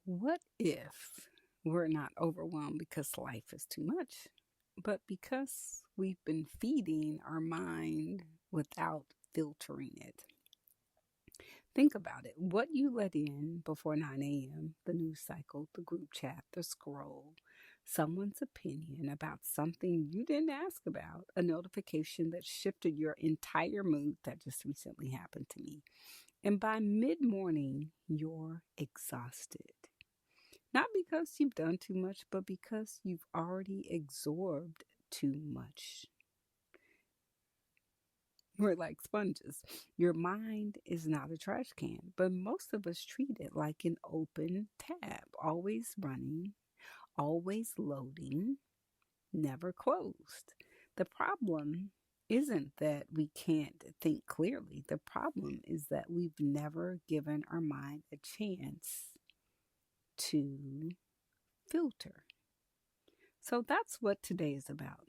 What if we're not overwhelmed because life is too much, but because we've been feeding our mind without filtering it? Think about it. What you let in before 9 a.m., the news cycle, the group chat, the scroll, someone's opinion about something you didn't ask about, a notification that shifted your entire mood. That just recently happened to me. And by mid morning, you're exhausted. Not because you've done too much, but because you've already absorbed too much. We're like sponges. Your mind is not a trash can, but most of us treat it like an open tab, always running, always loading, never closed. The problem isn't that we can't think clearly. The problem is that we've never given our mind a chance to filter. So that's what today is about.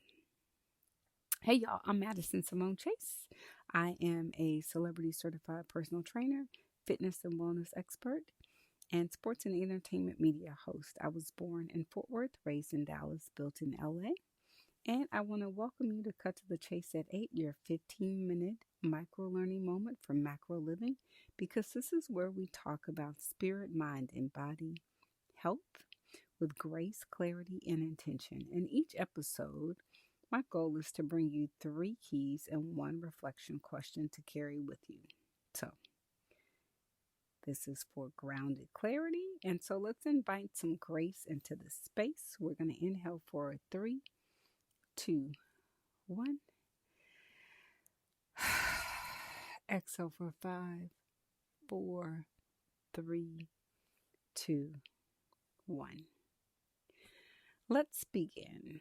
Hey y'all, I'm Madison Simone Chase. I am a celebrity certified personal trainer, fitness and wellness expert, and sports and entertainment media host. I was born in Fort Worth, raised in Dallas, built in LA, and I want to welcome you to Cut to the Chase at 8, your 15-minute micro learning moment for macro living, because this is where we talk about spirit, mind, and body health with grace, clarity, and intention. In each episode, my goal is to bring you 3 keys and 1 reflection question to carry with you. So, this is for grounded clarity. And so, let's invite some grace into the space. We're going to inhale for 3, 2, 1. Exhale for 5, 4, 3, 2, 1. Let's begin.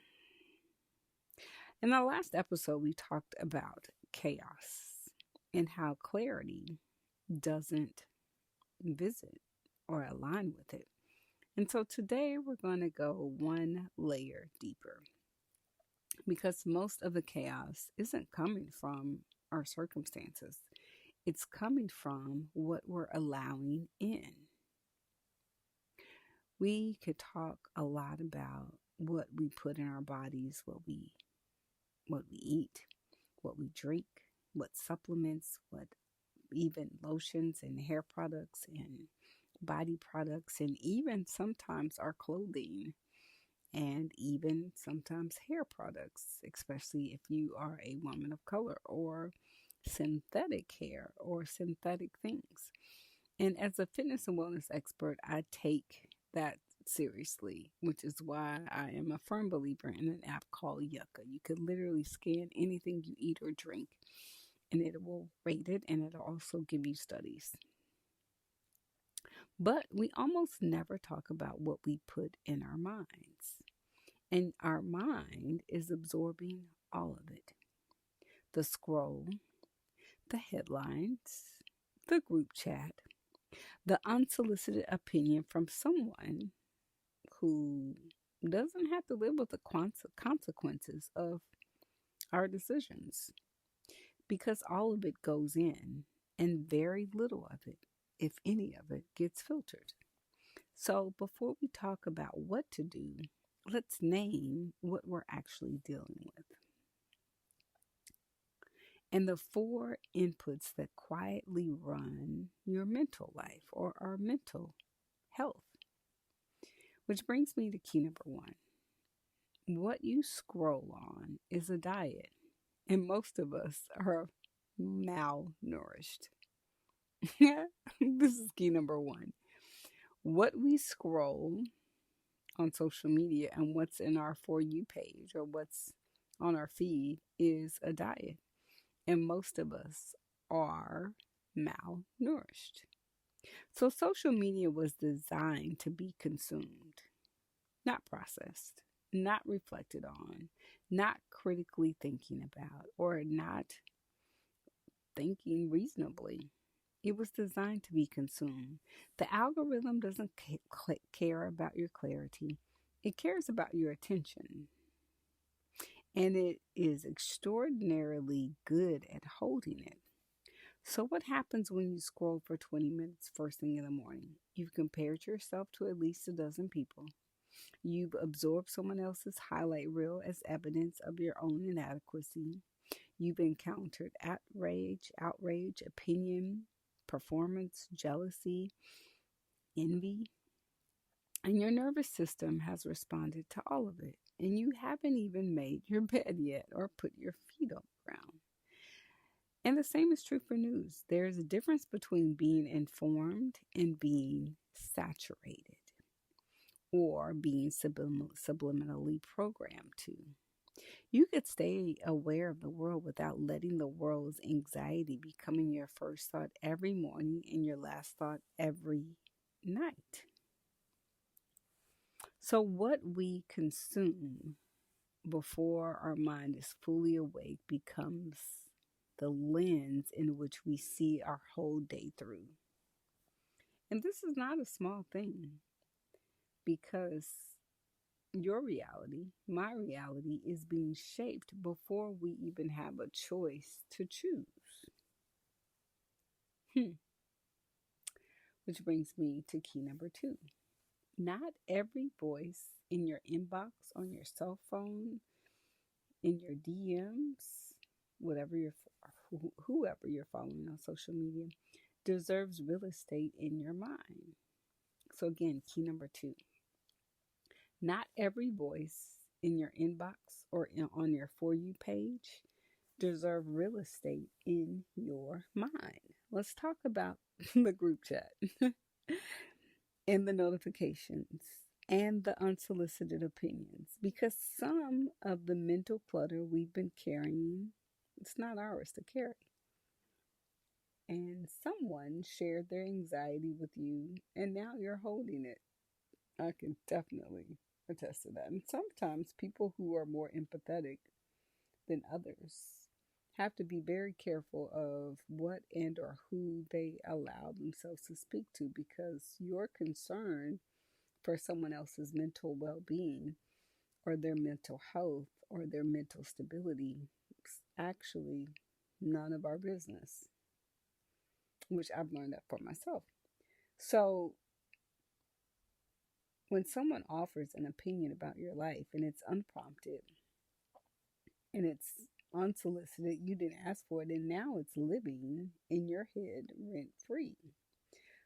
In our last episode, we talked about chaos and how clarity doesn't visit or align with it. And so today we're going to go one layer deeper because most of the chaos isn't coming from our circumstances, it's coming from what we're allowing in. We could talk a lot about what we put in our bodies, what we eat, what we drink, what supplements, what even lotions and hair products and body products, and even sometimes our clothing, and even sometimes hair products, especially if you are a woman of color, or synthetic hair or synthetic things. And as a fitness and wellness expert, I take that seriously, which is why I am a firm believer in an app called Yucca. You could literally scan anything you eat or drink and it will rate it, and it'll also give you studies. But we almost never talk about what we put in our minds. And our mind is absorbing all of it: the scroll, the headlines, the group chat, the unsolicited opinion from someone who doesn't have to live with the consequences of our decisions, because all of it goes in and very little of it, if any of it, gets filtered. So before we talk about what to do, let's name what we're actually dealing with. And the 4 inputs that quietly run your mental life or our mental health. Which brings me to key number 1. What you scroll on is a diet, and most of us are malnourished. This is key number 1. What we scroll on social media and what's in our For You page or what's on our feed is a diet, and most of us are malnourished. So social media was designed to be consumed, not processed, not reflected on, not critically thinking about, or not thinking reasonably. It was designed to be consumed. The algorithm doesn't care about your clarity. It cares about your attention. And it is extraordinarily good at holding it. So, what happens when you scroll for 20 minutes first thing in the morning? You've compared yourself to at least a dozen people. You've absorbed someone else's highlight reel as evidence of your own inadequacy. You've encountered outrage, opinion, performance, jealousy, envy, and your nervous system has responded to all of it. And you haven't even made your bed yet or put your feet on the ground. And the same is true for news. There's a difference between being informed and being saturated or being subliminally programmed to. You could stay aware of the world without letting the world's anxiety becoming your first thought every morning and your last thought every night. So, what we consume before our mind is fully awake becomes the lens in which we see our whole day through. And this is not a small thing because your reality, my reality, is being shaped before we even have a choice to choose. Which brings me to key number 2. Not every voice in your inbox, on your cell phone, in your DMs, whoever you're following on social media, deserves real estate in your mind. So again, key number 2. Not every voice in your inbox or on your For You page deserve real estate in your mind. Let's talk about the group chat and the notifications and the unsolicited opinions, because some of the mental clutter we've been carrying, it's not ours to carry. And someone shared their anxiety with you, and now you're holding it. I can definitely attest to that. And sometimes people who are more empathetic than others have to be very careful of what and or who they allow themselves to speak to, because your concern for someone else's mental well-being or their mental health or their mental stability is actually none of our business, which I've learned that for myself. So when someone offers an opinion about your life and it's unprompted and it's unsolicited, you didn't ask for it, and now it's living in your head rent free.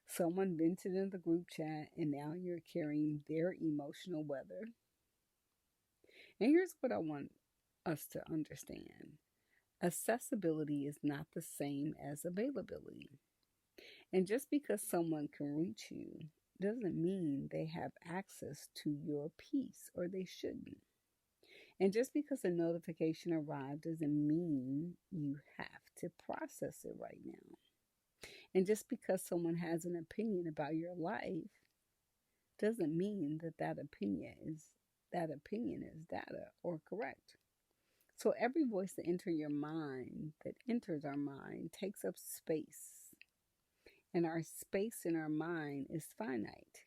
Someone vented in the group chat and now you're carrying their emotional weather. And here's what I want us to understand: accessibility is not the same as availability. And just because someone can reach you doesn't mean they have access to your peace, or they shouldn't. And just because a notification arrived doesn't mean you have to process it right now. And just because someone has an opinion about your life doesn't mean that opinion is data or correct. So every voice that enters our mind takes up space. And our space in our mind is finite.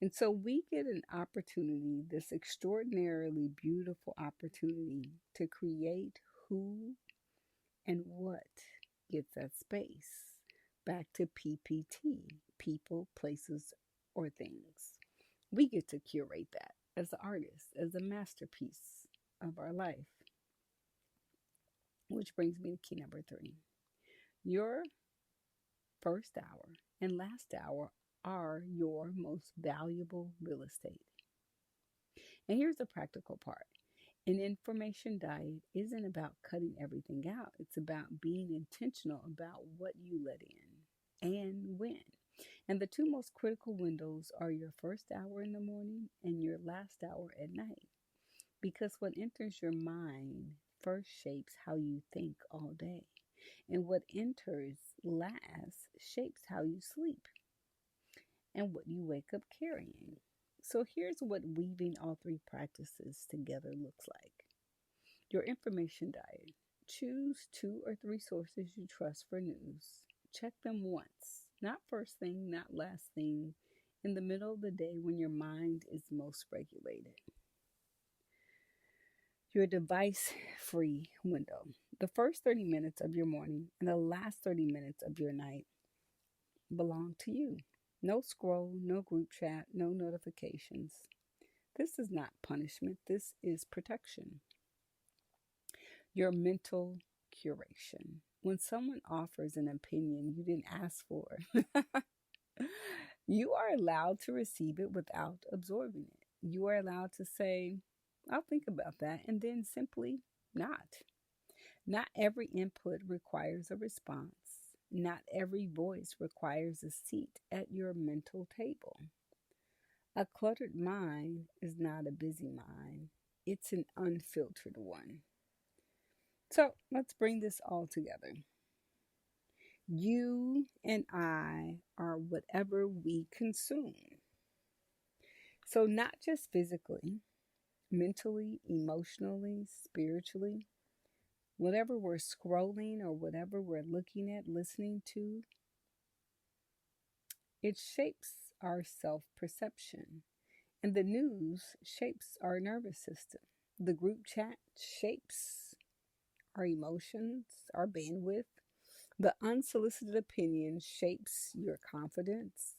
And so we get an opportunity, this extraordinarily beautiful opportunity, to create who and what gets that space. Back to PPT, people, places, or things. We get to curate that as an artist, as a masterpiece of our life. Which brings me to key number 3. Your first hour and last hour are your most valuable real estate. And here's the practical part: an information diet isn't about cutting everything out. It's about being intentional about what you let in and when. And the 2 most critical windows are your first hour in the morning and your last hour at night. Because what enters your mind first shapes how you think all day. And what enters last shapes how you sleep and what you wake up carrying. So here's what weaving all 3 practices together looks like. Your information diet. Choose 2 or 3 sources you trust for news. Check them once, not first thing, not last thing, in the middle of the day when your mind is most regulated. your device free window. The first 30 minutes of your morning and the last 30 minutes of your night belong to you. No scroll, no group chat, no notifications. This is not punishment, this is protection. Your mental curation. When someone offers an opinion you didn't ask for, you are allowed to receive it without absorbing it. You are allowed to say, I'll think about that, and then simply not. Not every input requires a response. Not every voice requires a seat at your mental table. A cluttered mind is not a busy mind, it's an unfiltered one. So let's bring this all together. You and I are whatever we consume. So, not just physically, mentally, emotionally, spiritually, whatever we're scrolling or whatever we're looking at, listening to, it shapes our self perception. And the news shapes our nervous system. The group chat shapes our emotions, our bandwidth. The unsolicited opinion shapes your confidence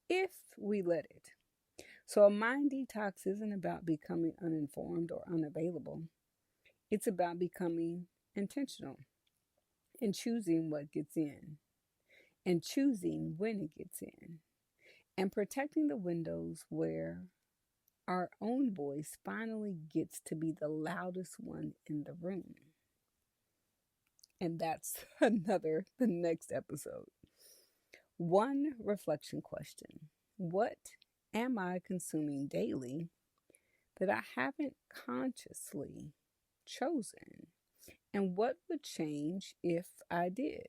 if we let it. So, a mind detox isn't about becoming uninformed or unavailable, it's about becoming intentional and choosing what gets in and choosing when it gets in and protecting the windows where our own voice finally gets to be the loudest one in the room. And that's the next episode. One reflection question: what am I consuming daily that I haven't consciously chosen? And what would change if I did?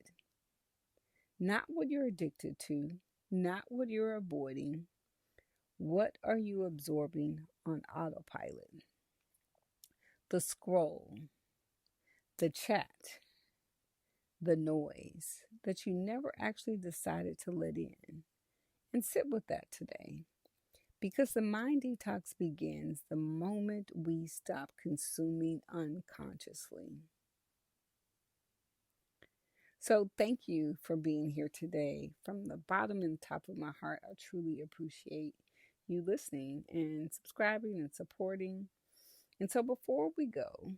Not what you're addicted to, not what you're avoiding. What are you absorbing on autopilot? The scroll, the chat, the noise that you never actually decided to let in. And sit with that today. Because the mind detox begins the moment we stop consuming unconsciously. So, thank you for being here today. From the bottom and top of my heart, I truly appreciate you listening and subscribing and supporting. And so, before we go,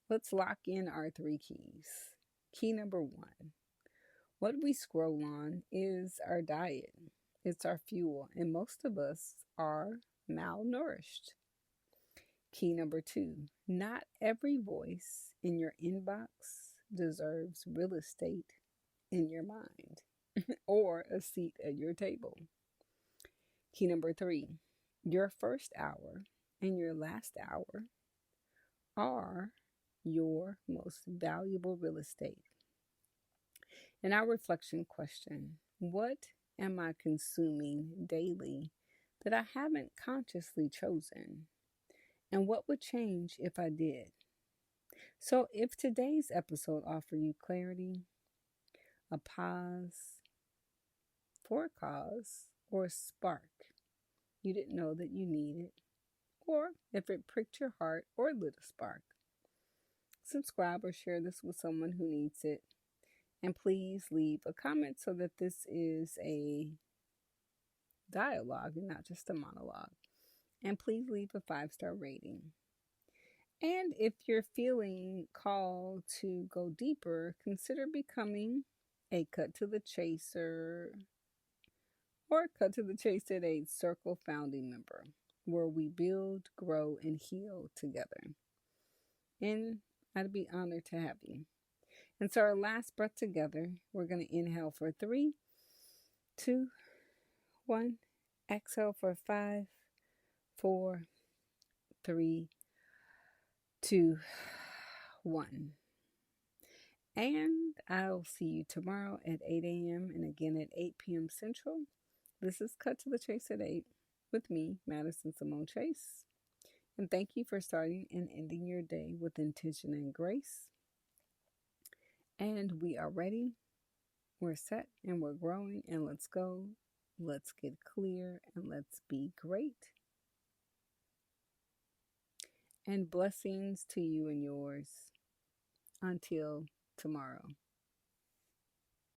let's lock in our 3 keys. Key number 1: what we scroll on is our diet, it's our fuel, and most of us are malnourished. Key number 2: not every voice in your inbox deserves real estate in your mind or a seat at your table. Key number 3: your first hour and your last hour are your most valuable real estate. And our reflection question: what am I consuming daily that I haven't consciously chosen? And what would change if I did? So, if today's episode offered you clarity, a pause for a cause, or a spark you didn't know that you needed, or if it pricked your heart or lit a spark, subscribe or share this with someone who needs it. And please leave a comment so that this is a dialogue and not just a monologue. And please leave a 5-star rating. And if you're feeling called to go deeper, consider becoming a Cut to the Chaser or Cut to the Chase at 8 Circle founding member, where we build, grow, and heal together. And I'd be honored to have you. And so our last breath together, we're going to inhale for 3, 2, 1. Exhale for 5, 4, 3, 2, 1. And I'll see you tomorrow at 8 a.m. and again at 8 p.m. Central. This is Cut to the Chase at 8 with me, Madison Simone Chase. And thank you for starting and ending your day with intention and grace. And we are ready. We're set and we're growing. And let's go. Let's get clear and let's be great. And blessings to you and yours until tomorrow.